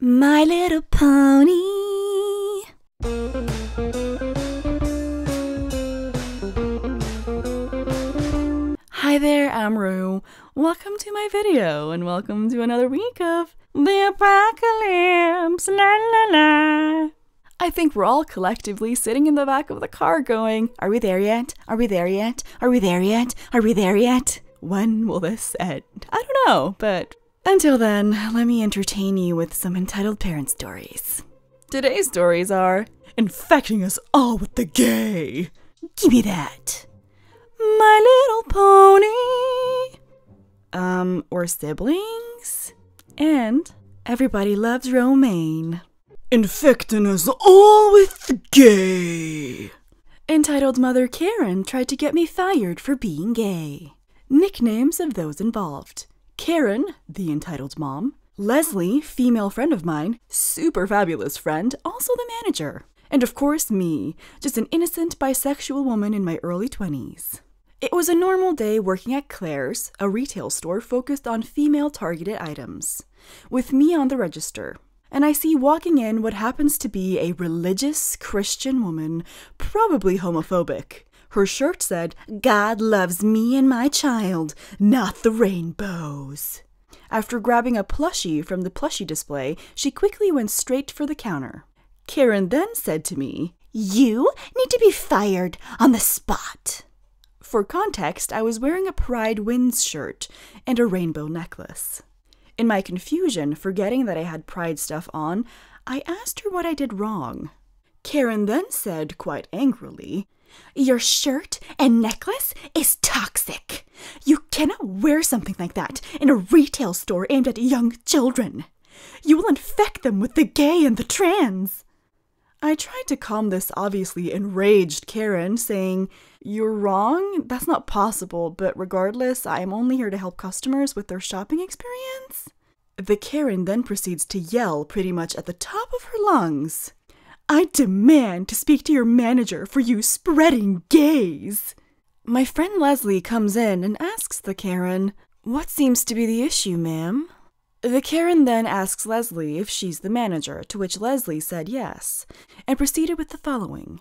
My Little Pony. Hi there, I'm Roux. Welcome to my video, and welcome to another week of the apocalypse, la la la. I think we're all collectively sitting in the back of the car going, are we there yet? Are we there yet? Are we there yet? Are we there yet? When will this end? I don't know, but until then, let me entertain you with some entitled parent stories. Today's stories are infecting us all with the gay. Give me that. My Little Pony. Or siblings. And Everybody Loves Romaine. Infecting us all with the gay. Entitled Mother KaReN tried to get me fired for being gay. Nicknames of those involved. KaReN, the entitled mom. Leslie, female friend of mine, super fabulous friend, also the manager. And of course me, just an innocent bisexual woman in my early 20s. It was a normal day working at Claire's, a retail store focused on female-targeted items, with me on the register. And I see walking in what happens to be a religious Christian woman, probably homophobic. Her shirt said, "God loves me and my child, not the rainbows." After grabbing a plushie from the plushie display, she quickly went straight for the counter. KaReN then said to me, "You need to be fired on the spot." For context, I was wearing a Pride Wins shirt and a rainbow necklace. In my confusion, forgetting that I had Pride stuff on, I asked her what I did wrong. KaReN then said, quite angrily, "Your shirt and necklace is toxic. You cannot wear something like that in a retail store aimed at young children. You will infect them with the gay and the trans." I tried to calm this obviously enraged KaReN, saying, "You're wrong, that's not possible, but regardless, I am only here to help customers with their shopping experience." The KaReN then proceeds to yell pretty much at the top of her lungs, "I demand to speak to your manager for you spreading gays." My friend Leslie comes in and asks the KaReN, "What seems to be the issue, ma'am?" The KaReN then asks Leslie if she's the manager, to which Leslie said yes, and proceeded with the following.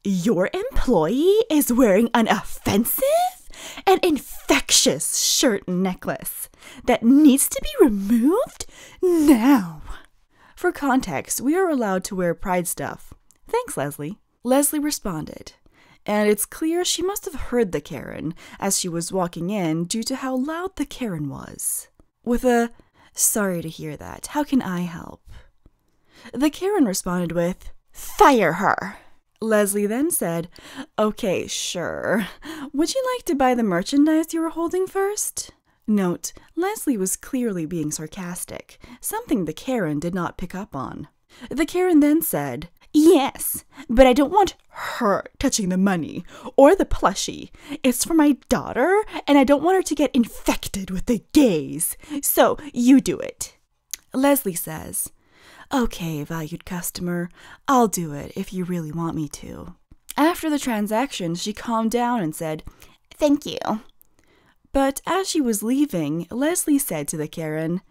"Your employee is wearing an offensive and infectious shirt and necklace that needs to be removed now." For context, we are allowed to wear Pride stuff. Thanks, Leslie. Leslie responded, and it's clear she must have heard the KaReN as she was walking in due to how loud the KaReN was. With a, "Sorry to hear that, how can I help?" The KaReN responded with, "Fire her." Leslie then said, "Okay, sure. Would you like to buy the merchandise you were holding first?" Note, Leslie was clearly being sarcastic, something the KaReN did not pick up on. The KaReN then said, "Yes, but I don't want her touching the money or the plushie. It's for my daughter, and I don't want her to get infected with the gays. So you do it." Leslie says, "Okay, valued customer, I'll do it if you really want me to." After the transaction, she calmed down and said, "Thank you." But as she was leaving, Leslie said to the KaReN,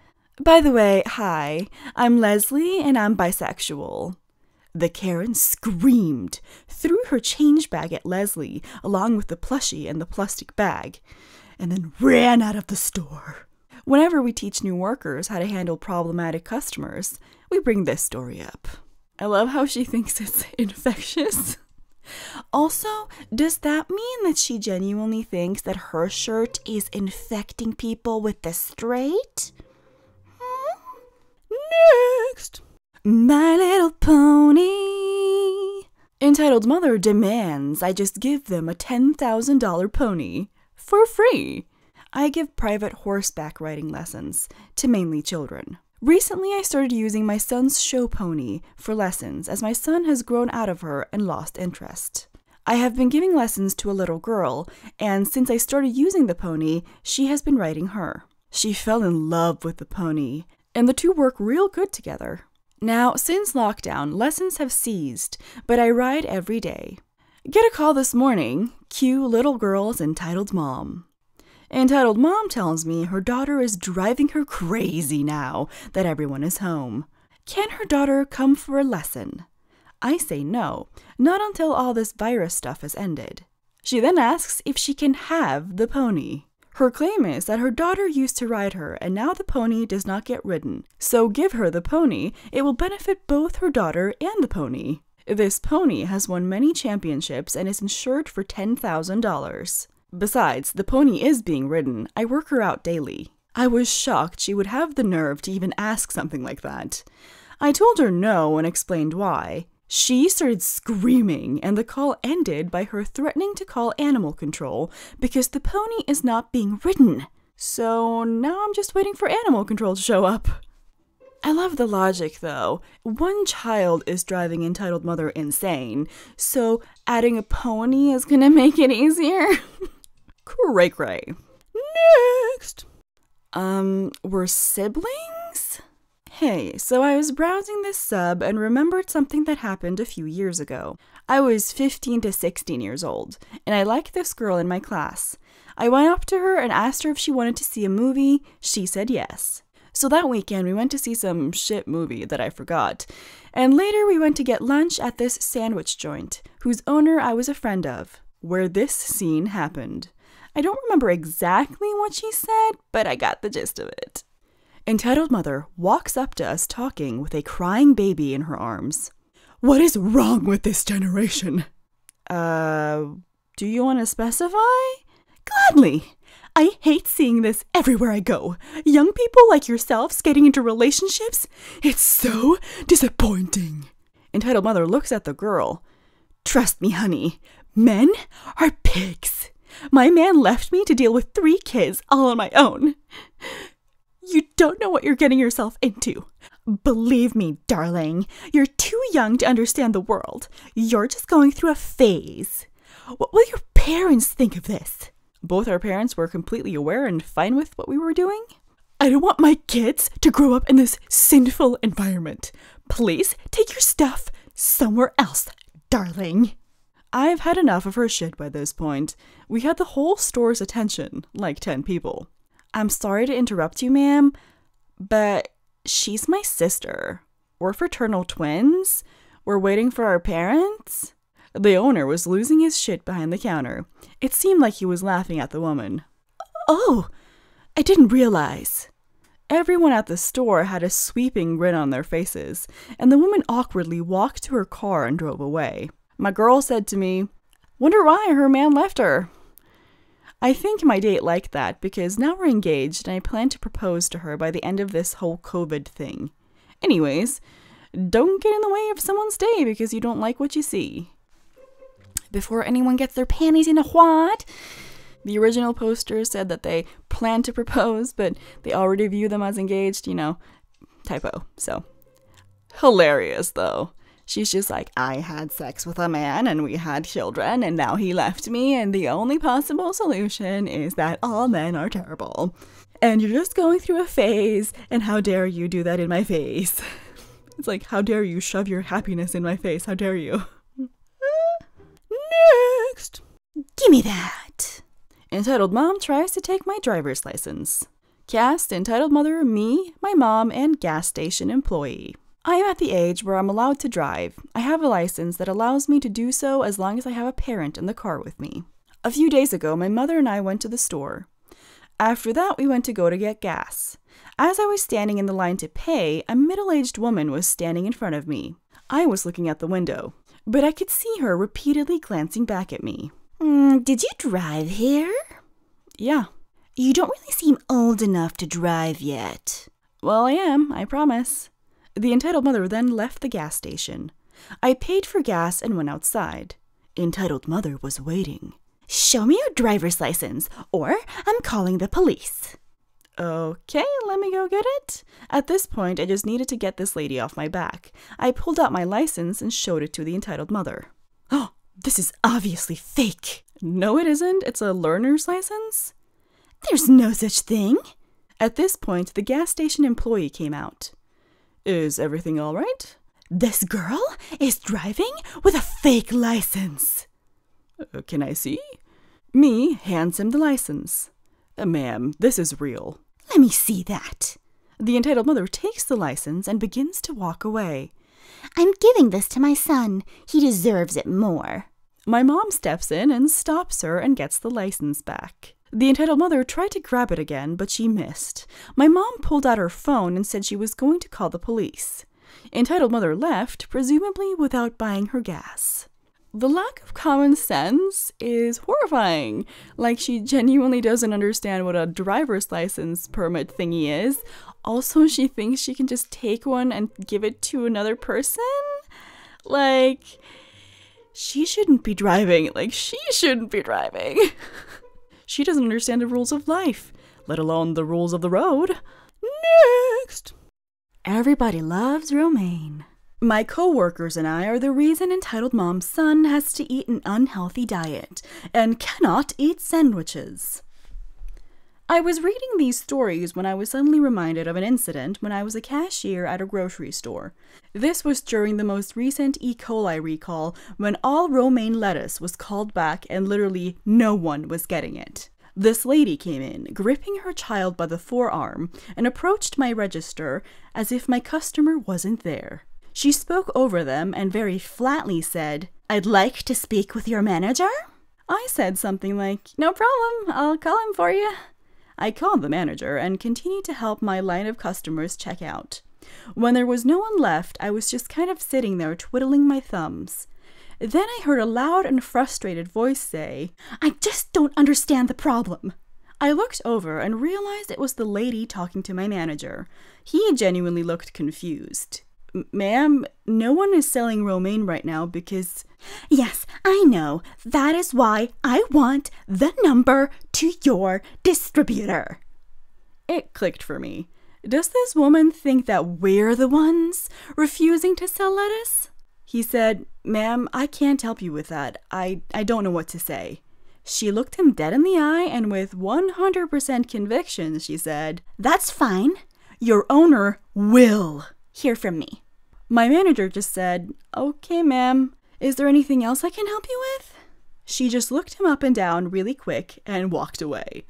"By the way, hi, I'm Leslie and I'm bisexual." The KaReN screamed, threw her change bag at Leslie along with the plushie and the plastic bag, and then ran out of the store. Whenever we teach new workers how to handle problematic customers, we bring this story up. I love how she thinks it's infectious. Also, does that mean that she genuinely thinks that her shirt is infecting people with the straight? Next! My Little Pony. Entitled Mother demands I just give them a $10,000 pony for free. I give private horseback riding lessons to mainly children. Recently, I started using my son's show pony for lessons as my son has grown out of her and lost interest. I have been giving lessons to a little girl, and since I started using the pony, she has been riding her. She fell in love with the pony, and the two work real good together. Now, since lockdown, lessons have ceased, but I ride every day. Get a call this morning, cue little girl's entitled mom. Entitled Mom tells me her daughter is driving her crazy now that everyone is home. can her daughter come for a lesson? I say no, not until all this virus stuff has ended. She then asks if she can have the pony. Her claim is that her daughter used to ride her and now the pony does not get ridden. So give her the pony, it will benefit both her daughter and the pony. This pony has won many championships and is insured for $10,000. Besides, the pony is being ridden. I work her out daily. I was shocked she would have the nerve to even ask something like that. I told her no and explained why. She started screaming, and the call ended by her threatening to call animal control because the pony is not being ridden. So now I'm just waiting for animal control to show up. I love the logic, though. One child is driving entitled mother insane, so adding a pony is gonna make it easier? Cray. Next! We're siblings? Hey, so I was browsing this sub and remembered something that happened a few years ago. I was 15 to 16 years old, and I liked this girl in my class. I went up to her and asked her if she wanted to see a movie. She said yes. So that weekend we went to see some shit movie that I forgot, and later we went to get lunch at this sandwich joint, whose owner I was a friend of, where this scene happened. I don't remember exactly what she said, but I got the gist of it. Entitled mother walks up to us talking with a crying baby in her arms. What is wrong with this generation? Do you want to specify? Gladly. I hate seeing this everywhere I go. Young people like yourselves getting into relationships. It's so disappointing. Entitled mother looks at the girl. Trust me, honey. Men are pigs. My man left me to deal with 3 kids all on my own. You don't know what you're getting yourself into. Believe me, darling, you're too young to understand the world. You're just going through a phase. What will your parents think of this? Both our parents were completely aware and fine with what we were doing. I don't want my kids to grow up in this sinful environment. Please take your stuff somewhere else, darling. I've had enough of her shit by this point. We had the whole store's attention, like 10 people. I'm sorry to interrupt you, ma'am, but she's my sister. We're fraternal twins. We're waiting for our parents. The owner was losing his shit behind the counter. It seemed like he was laughing at the woman. Oh, I didn't realize. Everyone at the store had a sweeping grin on their faces, and the woman awkwardly walked to her car and drove away. My girl said to me, "Wonder why her man left her." I think my date liked that because now we're engaged and I plan to propose to her by the end of this whole COVID thing. Anyways, don't get in the way of someone's day because you don't like what you see. Before anyone gets their panties in a wad, the original poster said that they plan to propose, but they already view them as engaged, typo. So, hilarious though. She's just like, I had sex with a man and we had children and now he left me and the only possible solution is that all men are terrible. And you're just going through a phase and how dare you do that in my face. It's like, how dare you shove your happiness in my face? How dare you? Next. Gimme that. Entitled mom tries to take my driver's license. Cast entitled mother, me, my mom, and gas station employee. I am at the age where I'm allowed to drive. I have a license that allows me to do so as long as I have a parent in the car with me. A few days ago, my mother and I went to the store. After that, we went to go to get gas. As I was standing in the line to pay, a middle-aged woman was standing in front of me. I was looking out the window, but I could see her repeatedly glancing back at me. Did you drive here? Yeah. You don't really seem old enough to drive yet. Well, I am, I promise. The entitled mother then left the gas station. I paid for gas and went outside. Entitled mother was waiting. Show me your driver's license, or I'm calling the police. Okay, let me go get it. At this point, I just needed to get this lady off my back. I pulled out my license and showed it to the entitled mother. Oh, this is obviously fake. No, it isn't. It's a learner's license. There's no such thing. At this point, the gas station employee came out. Is everything all right? This girl is driving with a fake license. Can I see? Me hands him the license. Ma'am, this is real. Let me see that. The entitled mother takes the license and begins to walk away. I'm giving this to my son. He deserves it more. My mom steps in and stops her and gets the license back. The entitled mother tried to grab it again, but she missed. My mom pulled out her phone and said she was going to call the police. Entitled mother left, presumably without buying her gas. The lack of common sense is horrifying. Like, she genuinely doesn't understand what a driver's license permit thingy is. Also, she thinks she can just take one and give it to another person? Like, she shouldn't be driving. She doesn't understand the rules of life, let alone the rules of the road. Next! Everybody loves romaine. My co-workers and I are the reason entitled mom's son has to eat an unhealthy diet and cannot eat sandwiches. I was reading these stories when I was suddenly reminded of an incident when I was a cashier at a grocery store. This was during the most recent E. coli recall, when all romaine lettuce was called back and literally no one was getting it. This lady came in, gripping her child by the forearm, and approached my register as if my customer wasn't there. She spoke over them and very flatly said, "I'd like to speak with your manager?" I said something like, "No problem, I'll call him for you." I called the manager and continued to help my line of customers check out. When there was no one left, I was just kind of sitting there twiddling my thumbs. Then I heard a loud and frustrated voice say, "I just don't understand the problem." I looked over and realized it was the lady talking to my manager. He genuinely looked confused. "Ma'am, no one is selling romaine right now because..." "Yes, I know. That is why I want the number to your distributor." It clicked for me. Does this woman think that we're the ones refusing to sell lettuce? He said, "Ma'am, I can't help you with that. I don't know what to say." She looked him dead in the eye and with 100% conviction, she said, "That's fine. Your owner will hear from me." My manager just said, "Okay, ma'am. Is there anything else I can help you with?" She just looked him up and down really quick and walked away.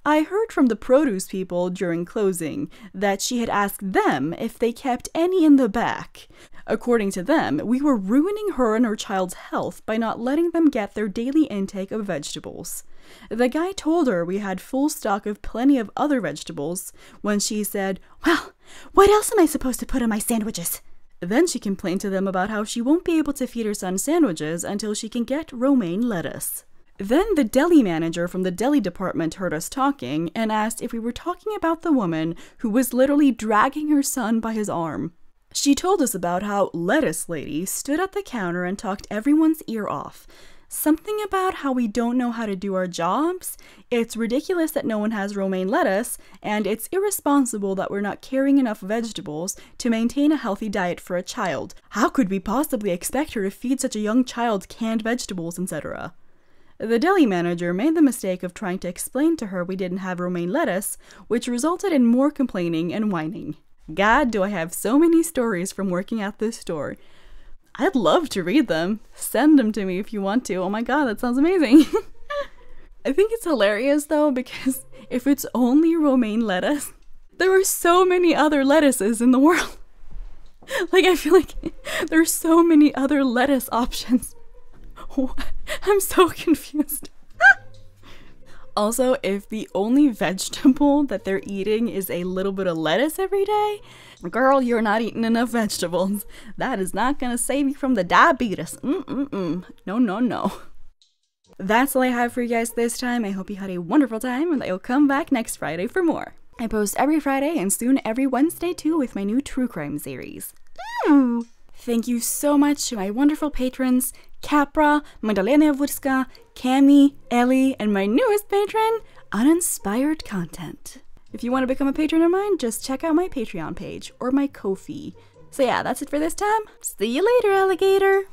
I heard from the produce people during closing that she had asked them if they kept any in the back. According to them, we were ruining her and her child's health by not letting them get their daily intake of vegetables. The guy told her we had full stock of plenty of other vegetables when she said, "Well, what else am I supposed to put on my sandwiches?" Then she complained to them about how she won't be able to feed her son sandwiches until she can get romaine lettuce. Then the deli manager from the deli department heard us talking and asked if we were talking about the woman who was literally dragging her son by his arm. She told us about how Lettuce Lady stood at the counter and talked everyone's ear off. Something about how we don't know how to do our jobs, it's ridiculous that no one has romaine lettuce, and it's irresponsible that we're not carrying enough vegetables to maintain a healthy diet for a child. How could we possibly expect her to feed such a young child canned vegetables, etc.? The deli manager made the mistake of trying to explain to her we didn't have romaine lettuce, which resulted in more complaining and whining. God, do I have so many stories from working at this store. I'd love to read them. Send them to me if you want to. Oh my god, that sounds amazing. I think it's hilarious though, because if it's only romaine lettuce, there are so many other lettuces in the world. Like, I feel like there's so many other lettuce options. I'm so confused. Also, if the only vegetable that they're eating is a little bit of lettuce every day, girl, you're not eating enough vegetables. That is not gonna save you from the diabetes. No. That's all I have for you guys this time. I hope you had a wonderful time and that you'll come back next Friday for more. I post every Friday and soon every Wednesday too with my new true crime series. Ooh. Thank you so much to my wonderful patrons, Capra, Magdalena Wódska, Cami, Ellie, and my newest patron, Uninspired Content. If you want to become a patron of mine, just check out my Patreon page or my Ko-fi. So yeah, that's it for this time. See you later, alligator!